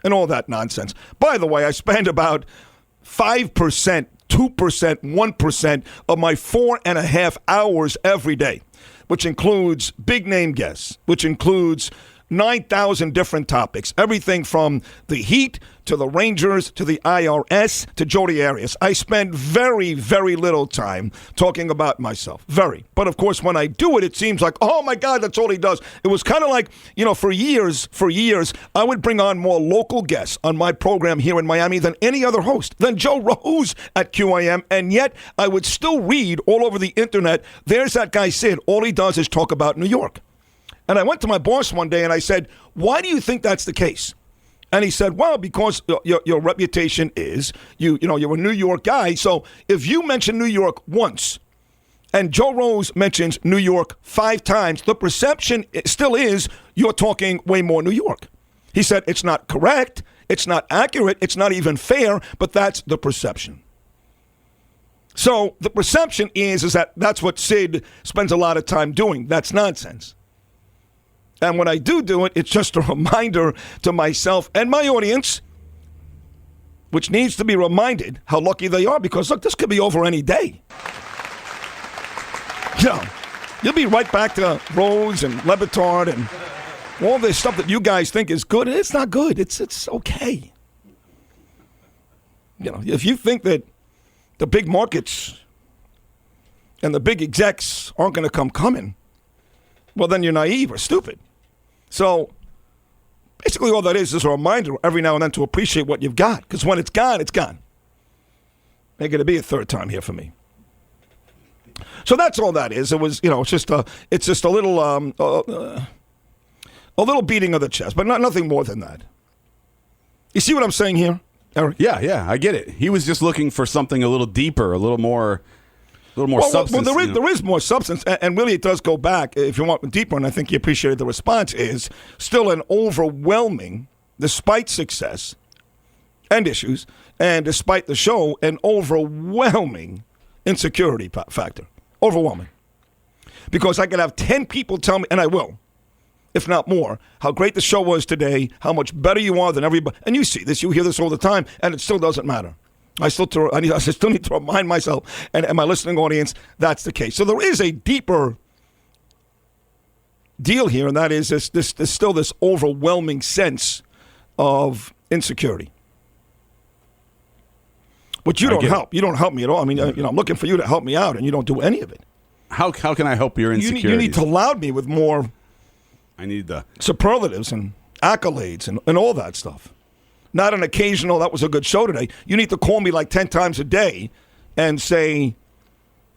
and all that nonsense. By the way, I spend about 5%, 2%, 1% of my 4.5 hours every day, which includes big-name guests, which includes 9,000 different topics, everything from the Heat to the Rangers to the IRS to Jody Arias. I spend very, very little time talking about myself. Very. But, of course, when I do it, it seems like, oh, my God, that's all he does. It was kind of like, for years, I would bring on more local guests on my program here in Miami than any other host, than Joe Rose at QAM, and yet I would still read all over the Internet, there's that guy Sid, all he does is talk about New York. And I went to my boss one day and I said, why do you think that's the case? And he said, well, because your reputation is, you're a New York guy. So if you mention New York once and Joe Rose mentions New York 5 times, the perception still is you're talking way more New York. He said, it's not correct. It's not accurate. It's not even fair, but that's the perception. So the perception is that that's what Sid spends a lot of time doing. That's nonsense. And when I do it, it's just a reminder to myself and my audience, which needs to be reminded how lucky they are, because, look, this could be over any day. You'll be right back to Rose and Le Batard and all this stuff that you guys think is good. It's not good. It's okay. If you think that the big markets and the big execs aren't going to come coming, well, then you're naive or stupid. So basically all that is a reminder every now and then to appreciate what you've got, because when it's gone, it's gone. Ain't going to be a third time here for me. So that's all that is. It was, it's just a little beating of the chest, but nothing more than that. You see what I'm saying here, Eric? Yeah, I get it. He was just looking for something a little deeper, a little more substance. Well, there is more substance, and really it does go back, if you want deeper, and I think you appreciated the response, is still an overwhelming, despite success and issues, and despite the show, an overwhelming insecurity factor. Overwhelming. Because I could have 10 people tell me, and I will, if not more, how great the show was today, how much better you are than everybody. And you see this, you hear this all the time, and it still doesn't matter. I still need to remind myself and my listening audience that's the case. So there is a deeper deal here, and that is there's still this overwhelming sense of insecurity. But you don't help. You don't help me at all. I mean, I'm looking for you to help me out, and you don't do any of it. How can I help your insecurities? You need to loud me with more. I need the superlatives and accolades and all that stuff. Not an occasional, that was a good show today. You need to call me like 10 times a day and say,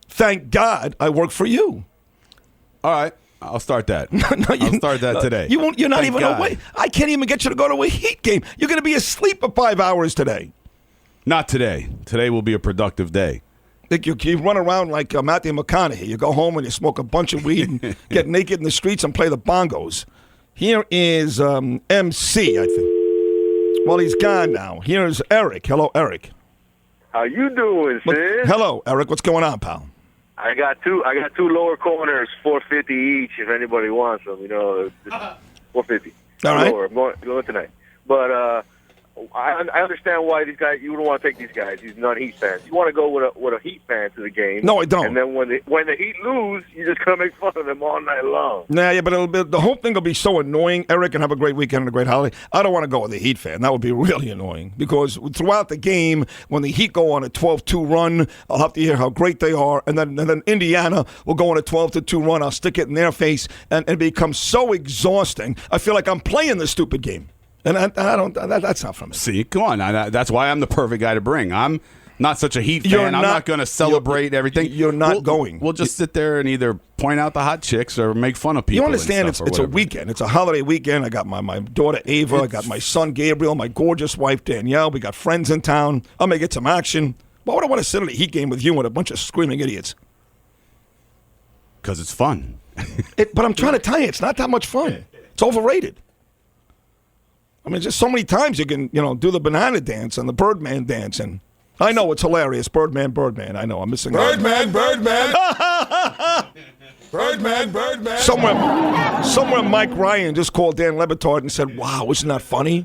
thank God I work for you. All right. I'll start that. I'll start that today. You're not even awake. I can't even get you to go to a Heat game. You're going to be asleep for 5 hours today. Not today. Today will be a productive day. You run around like Matthew McConaughey. You go home and you smoke a bunch of weed and get naked in the streets and play the bongos. Here is MC, I think. Well, he's gone now. Here's Eric. Hello, Eric. How you doing, Sid? Hello, Eric. What's going on, pal? I got two lower corners, $450 each. If anybody wants them, $450. All right. Lower. I'm going tonight. But I understand why these guys. You don't want to take these guys. These non-Heat fans. You want to go with a Heat fan to the game. No, I don't. And then when the Heat lose, you're just gonna make fun of them all night long. But the whole thing will be so annoying. Eric, and have a great weekend and a great holiday. I don't want to go with the Heat fan. That would be really annoying because throughout the game, when the Heat go on a 12-2 run, I'll have to hear how great they are, and then Indiana will go on a 12-2 run. I'll stick it in their face, and it becomes so exhausting. I feel like I'm playing this stupid game. And I don't. That's not from me. See, come on. That's why I'm the perfect guy to bring. I'm not such a Heat fan. I'm not going to celebrate everything. You're not going. We'll just sit there and either point out the hot chicks or make fun of people. You understand? It's a weekend. It's a holiday weekend. I got my daughter Ava. I got my son Gabriel. My gorgeous wife Danielle. We got friends in town. I'm gonna get some action. Why would I want to sit at a Heat game with you and a bunch of screaming idiots? Because it's fun. But I'm trying to tell you, it's not that much fun. It's overrated. I mean, just so many times you can, do the banana dance and the Birdman dance, and I know it's hilarious. Birdman. I know I'm missing Birdman. Birdman. Somewhere Mike Ryan just called Dan Le Batard and said, "Wow, isn't that funny?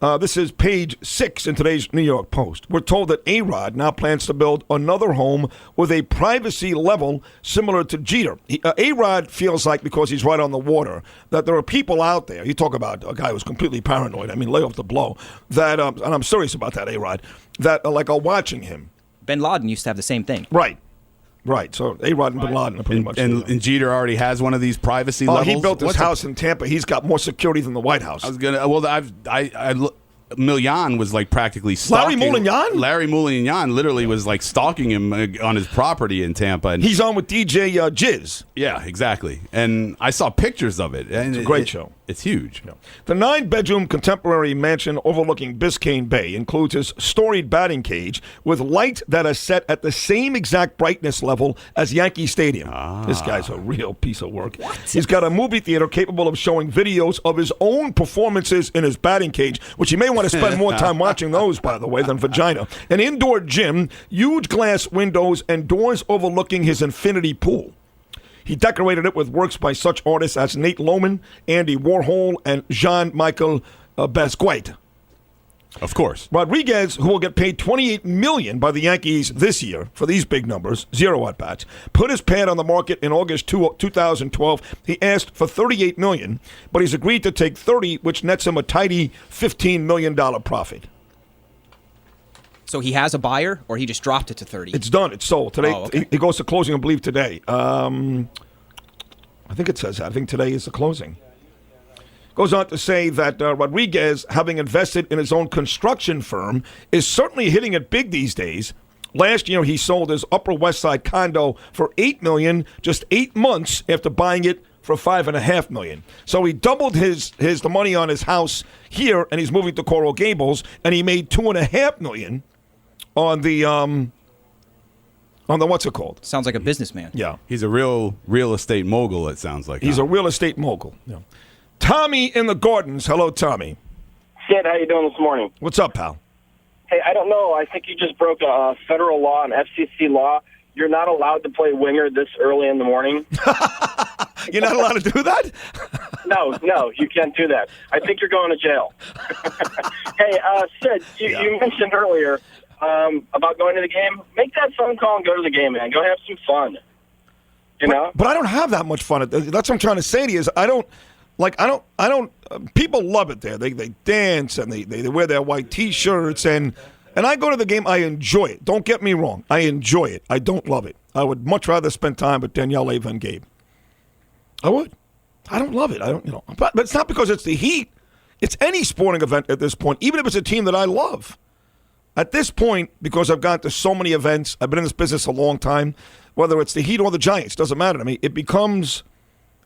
This is page 6 in today's New York Post. We're told that A-Rod now plans to build another home with a privacy level similar to Jeter. A-Rod feels like, because he's right on the water, that there are people out there, you talk about a guy who's completely paranoid, I mean, lay off the blow, that, and I'm serious about that, A-Rod, that are watching him. Bin Laden used to have the same thing. Right, so A-Rod and Bin Laden are pretty much. And Jeter already has one of these privacy levels. He built his house in Tampa. He's got more security than the White House. I was gonna. Well, Millian was like practically stalking. Larry Mullignan literally was like stalking him on his property in Tampa. And he's on with DJ Jizz. Yeah, exactly. And I saw pictures of it. And it's a great show. It's huge. Yeah. The 9-bedroom contemporary mansion overlooking Biscayne Bay includes his storied batting cage with lights that are set at the same exact brightness level as Yankee Stadium. This guy's a real piece of work. What? He's got a movie theater capable of showing videos of his own performances in his batting cage, which he may want to spend more time watching those, by the way, than vagina. An indoor gym, huge glass windows, and doors overlooking his infinity pool. He decorated it with works by such artists as Nate Loman, Andy Warhol, and Jean-Michel Basquiat. Of course. Rodriguez, who will get paid $28 million by the Yankees this year for these big numbers, 0 at-bats, put his pad on the market in August 2012. He asked for $38 million, but he's agreed to take $30, which nets him a tidy $15 million profit. So he has a buyer, or he just dropped it to 30? It's done. It's sold. Today, okay. It goes to closing, I believe, today. I think it says that. I think today is the closing. Goes on to say that Rodriguez, having invested in his own construction firm, is certainly hitting it big these days. Last year, he sold his Upper West Side condo for $8 million, just 8 months after buying it for $5.5 million. So he doubled the money on his house here, and he's moving to Coral Gables, and he made $2.5 million on the what's it called? Sounds like a businessman. Yeah. He's a real estate mogul, it sounds like. He's a real estate mogul. Yeah. Tommy in the Gardens. Hello, Tommy. Sid, how you doing this morning? What's up, pal? Hey, I don't know. I think you just broke a federal law, an FCC law. You're not allowed to play winger this early in the morning. You're not allowed to do that? No, you can't do that. I think you're going to jail. Hey, Sid, you mentioned earlier about going to the game. Make that phone call and go to the game, man. Go have some fun. You know? But I don't have that much fun. That's what I'm trying to say to you. Is I don't. People love it there. They dance and they wear their white T-shirts and I go to the game. I enjoy it. Don't get me wrong. I enjoy it. I don't love it. I would much rather spend time with Danielle, Ava, and Gabe. I would. I don't love it. I don't. But it's not because it's the Heat. It's any sporting event at this point, even if it's a team that I love. At this point, because I've gone to so many events, I've been in this business a long time. Whether it's the Heat or the Giants, doesn't matter to me. It becomes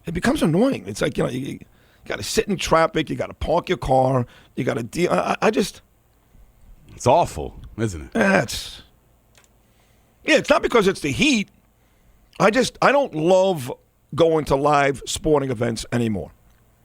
annoying. It's like, you got to sit in traffic. You got to park your car. You got to deal. It's awful, isn't it? It's not because it's the Heat. I don't love going to live sporting events anymore.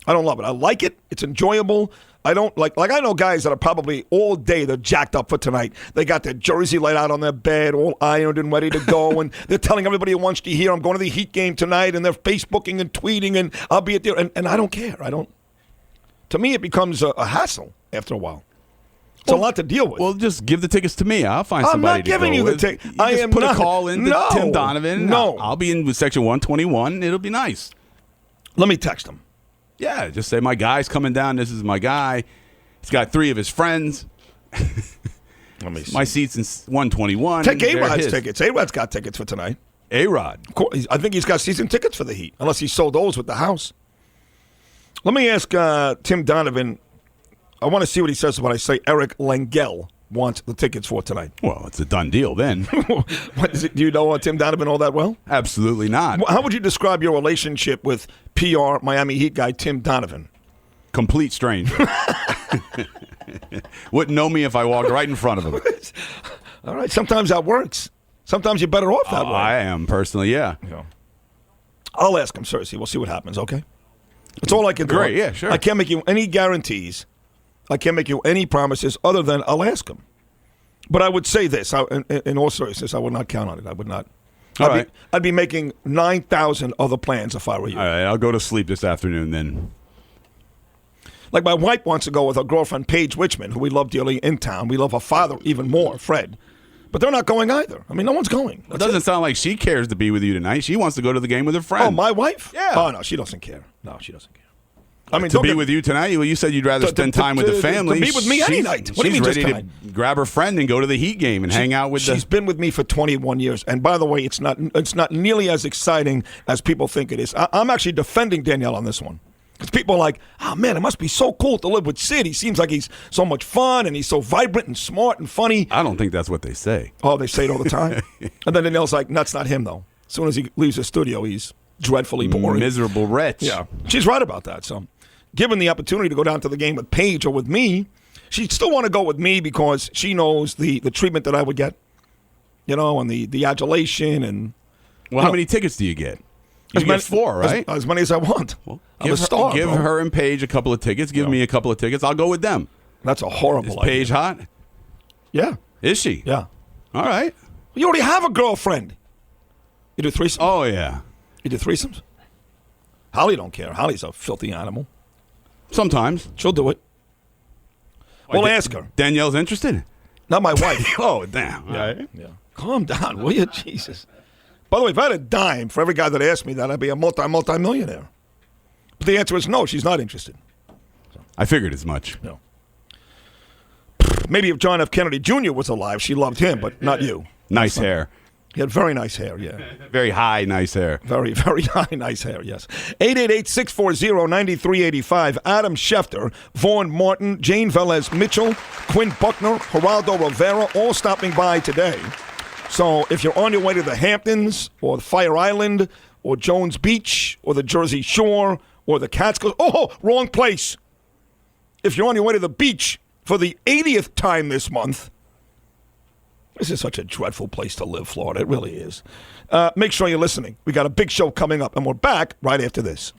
I don't love it. I like it. It's enjoyable. I don't like I know guys that are probably all day they're jacked up for tonight. They got their jersey laid out on their bed, all ironed and ready to go, and they're telling everybody who wants to hear, I'm going to the Heat game tonight, and they're Facebooking and tweeting, and I'll be at there. And I don't care. To me, it becomes a hassle after a while. It's a lot to deal with. Well, just give the tickets to me. I'll find somebody to go with. I'm not giving you the tickets. I am put a call in to Tim Donovan. No. I'll be in with section 121. It'll be nice. Let me text him. Yeah, just say, my guy's coming down. This is my guy. He's got 3 of his friends. Let me see. My seat's in 121. Take A-Rod's tickets. A-Rod's got tickets for tonight. A-Rod. Of course, I think he's got season tickets for the Heat, unless he sold those with the house. Let me ask Tim Donovan. I want to see what he says when I say Eric Langell wants the tickets for tonight. Well, it's a done deal then. What is it? Do you know Tim Donovan all that well? Absolutely not. How would you describe your relationship with PR Miami Heat guy Tim Donovan? Complete stranger. Wouldn't know me if I walked right in front of him. All right. Sometimes that works. Sometimes you're better off that way. I am, personally, yeah. I'll ask him, seriously. We'll see what happens, okay? That's all I can do. Great, yeah, sure. I can't make you any guarantees. I can't make you any promises other than I'll ask him. But I would say this. In all seriousness, I would not count on it. I would not. I'd be making 9,000 other plans if I were you. All right, I'll go to sleep this afternoon then. Like my wife wants to go with her girlfriend, Paige Richmond, who we love dearly in town. We love her father even more, Fred. But they're not going either. I mean, no one's going. It doesn't sound like she cares to be with you tonight. She wants to go to the game with her friend. Oh, my wife? Yeah. Oh, no, she doesn't care. No, she doesn't care. I mean, to be with you tonight? Well, you said you'd rather spend time with the family. To be with me any night. What do you mean she's ready to grab her friend and go to the Heat game and hang out with She's been with me for 21 years. And by the way, it's not nearly as exciting as people think it is. I'm actually defending Danielle on this one. Because people are like, oh, man, it must be so cool to live with Sid. He seems like he's so much fun, and he's so vibrant and smart and funny. I don't think that's what they say. Oh, they say it all the time? And then Danielle's like, that's not him, though. As soon as he leaves the studio, he's dreadfully boring. Miserable wretch. Yeah. She's right about that. So, given the opportunity to go down to the game with Paige or with me, she'd still want to go with me because she knows the treatment that I would get, and the adulation. And well, how many tickets do you get? You get 4, right? As many as I want. Well, I'm a star. Give her and Paige a couple of tickets. Give me a couple of tickets. I'll go with them. That's a horrible idea. Is Paige hot? Yeah. Is she? Yeah. All right. You already have a girlfriend. You do threesomes? Oh, yeah. You do threesomes? Holly don't care. Holly's a filthy animal. Sometimes. She'll do it. We'll ask her. Danielle's interested? Not my wife. Oh, damn. Yeah. Calm down, will you? Jesus. By the way, if I had a dime for every guy that asked me that, I'd be a multi-millionaire. But the answer is no, she's not interested. I figured as much. No. Maybe if John F. Kennedy Jr. was alive, she loved him, but not you. Nice hair. He had very nice hair, yeah. Very high, nice hair. Very, very high, nice hair, yes. 888-640-9385. Adam Schefter, Vaughn Martin, Jane Velez Mitchell, Quinn Buckner, Geraldo Rivera, all stopping by today. So if you're on your way to the Hamptons or the Fire Island or Jones Beach or the Jersey Shore or the Catskills, wrong place. If you're on your way to the beach for the 80th time this month, this is such a dreadful place to live, Florida. It really is. Make sure you're listening. We got a big show coming up, and we're back right after this.